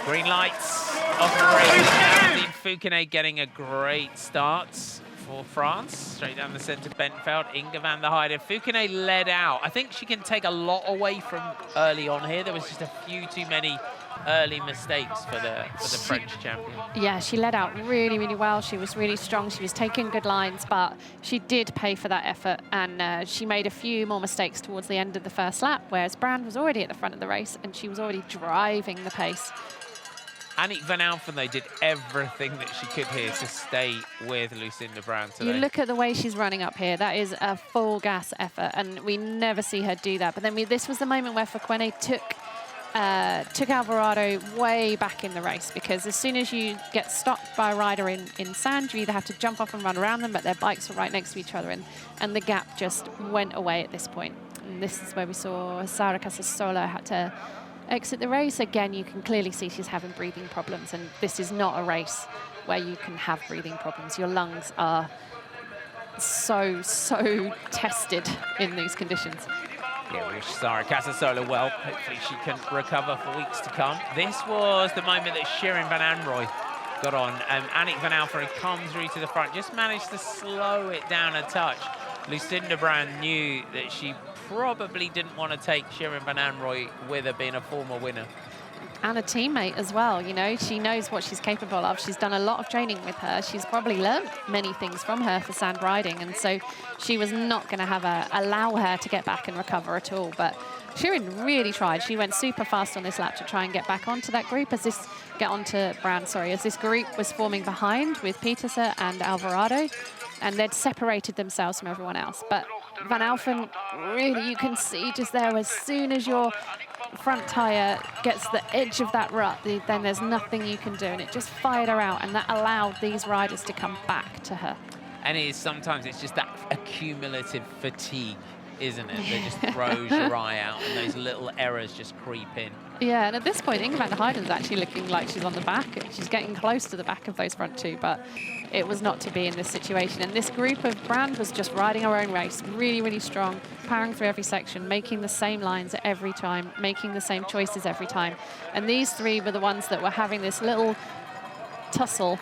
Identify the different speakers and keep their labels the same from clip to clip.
Speaker 1: Green lights off the race. Fouquenet getting a great start for France. Straight down the centre, Bentveld, Inge van der Heijden. Fouquenet led out. I think she can take a lot away from early on here. There was just a few too many early mistakes for the French champion.
Speaker 2: Yeah, she led out really, really well. She was really strong. She was taking good lines, but she did pay for that effort, and she made a few more mistakes towards the end of the first lap, whereas Brand was already at the front of the race, and she was already driving the pace.
Speaker 1: Annemiek van Alphen, though, did everything that she could here to stay with Lucinda Brand today.
Speaker 2: You look at the way she's running up here. That is a full gas effort, and we never see her do that. But then this was the moment where Fouquenet took Alvarado way back in the race, because as soon as you get stopped by a rider in sand, you either have to jump off and run around them, but their bikes were right next to each other, and the gap just went away at this point. And this is where we saw Sara Casasola had to exit the race. Again, you can clearly see she's having breathing problems, and this is not a race where you can have breathing problems. Your lungs are so tested in these conditions.
Speaker 1: Yeah, we wish Sara Casasola well. Hopefully she can recover for weeks to come. This was the moment that Shirin van Anrooy got on. Annemiek van Alphen comes through to the front, just managed to slow it down a touch. Lucinda Brand knew that she probably didn't want to take Shirin van Anrooy with her, being a former winner.
Speaker 2: And a teammate as well, you know, she knows what she's capable of. She's done a lot of training with her. She's probably learned many things from her for sand riding, and so she was not going to allow her to get back and recover at all. But Shirin really tried. She went super fast on this lap to try and get back onto that group, as this group was forming behind with Pieterse and Alvarado, and they'd separated themselves from everyone else. But Van Alphen, really, you can see just there, as soon as your front tyre gets the edge of that rut, then there's nothing you can do, and it just fired her out, and that allowed these riders to come back to her.
Speaker 1: And sometimes it's just that accumulative fatigue, isn't it, that just throws your eye out, and those little errors just creep in.
Speaker 2: Yeah, and at this point, Inge van der Heijden's actually looking like she's on the back. She's getting close to the back of those front two, but it was not to be in this situation. And this group of Brand was just riding her own race, really, really strong, powering through every section, making the same lines every time, making the same choices every time. And these three were the ones that were having this little tussle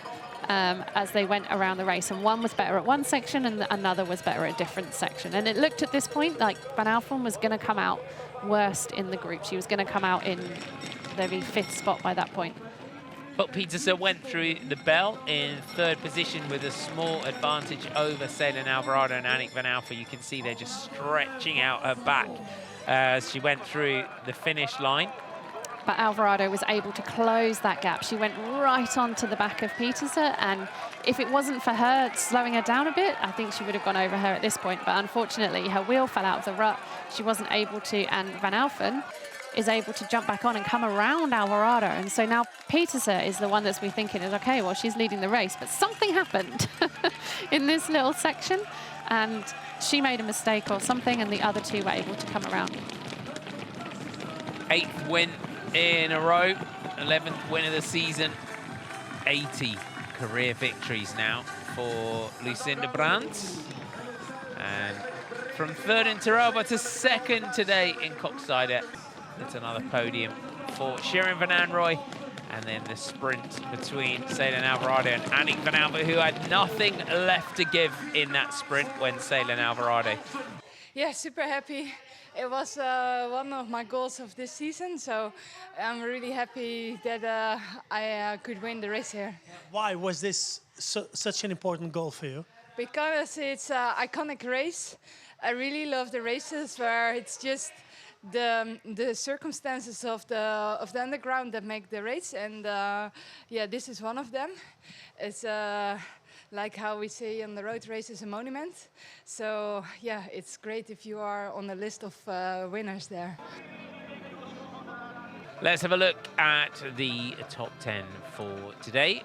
Speaker 2: as they went around the race, and one was better at one section and another was better at a different section. And it looked at this point like Van Alphen was going to come out worst in the group. She was going to come out in maybe 5th spot by that point.
Speaker 1: But Pieterse went through the bell in 3rd position with a small advantage over Ceylin Alvarado and Annemiek van Alphen. You can see they're just stretching out her back as she went through the finish line.
Speaker 2: But Alvarado was able to close that gap. She went right onto the back of Pieterse, and if it wasn't for her slowing her down a bit, I think she would have gone over her at this point. But unfortunately, her wheel fell out of the rut. She wasn't able to, and Van Alphen is able to jump back on and come around Alvarado. And so now Pieterse is the one that's been thinking, is okay, well, she's leading the race, but something happened in this little section, and she made a mistake or something, and the other two were able to come around.
Speaker 1: 8th win in a row, 11th win of the season, 80 career victories now for Lucinda Brand. And from 3rd in Tirreno to 2nd today in Koksijde. It's another podium for Shirin van Anrooy. And then the sprint between Ceylin Alvarado and Annemiek van Alphen, who had nothing left to give in that sprint when Ceylin Alvarado.
Speaker 3: Yeah, super happy. It was one of my goals of this season, so I'm really happy that I could win the race here.
Speaker 4: Why was this such an important goal for you?
Speaker 3: Because it's an iconic race. I really love the races where it's just the circumstances of the underground that make the race, and yeah, this is one of them. It's like how we say on the road races, a monument. So yeah, it's great if you are on the list of winners there.
Speaker 1: Let's have a look at the top 10 for today.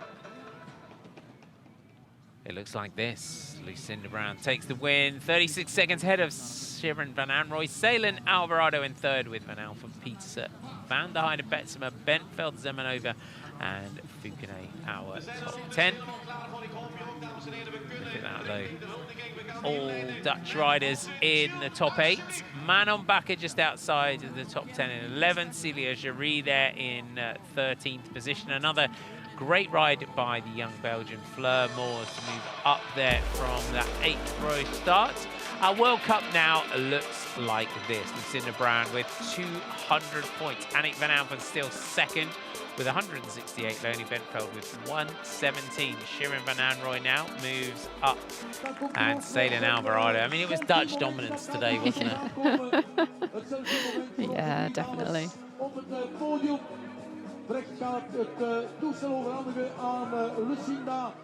Speaker 1: It looks like this. Lucinda Brand takes the win. 36 seconds ahead of Shirin van Anrooy. Salen Alvarado in third with Van Alphen, Pieterse, Van der Heijden, Betsema, Bentveld, Zemanova, and Fukune, our top 10. Look at that, though. All Dutch riders in the top 8. Manon Bakker just outside of the top 10 in 11. Celia Jarry there in 13th position. Another great ride by the young Belgian Fleur Moors to move up there from that 8th row start. Our World Cup now looks like this. Lucinda Brand with 200 points. Annick van Alphen still second with 168. Leonie Bentveld with 117. Shirin van Anrooy now moves up. And Salen Alvarado. I mean, it was Dutch dominance today, wasn't it?
Speaker 2: Yeah, definitely.
Speaker 5: Direct gaat het toestel overhandigen aan Lucinda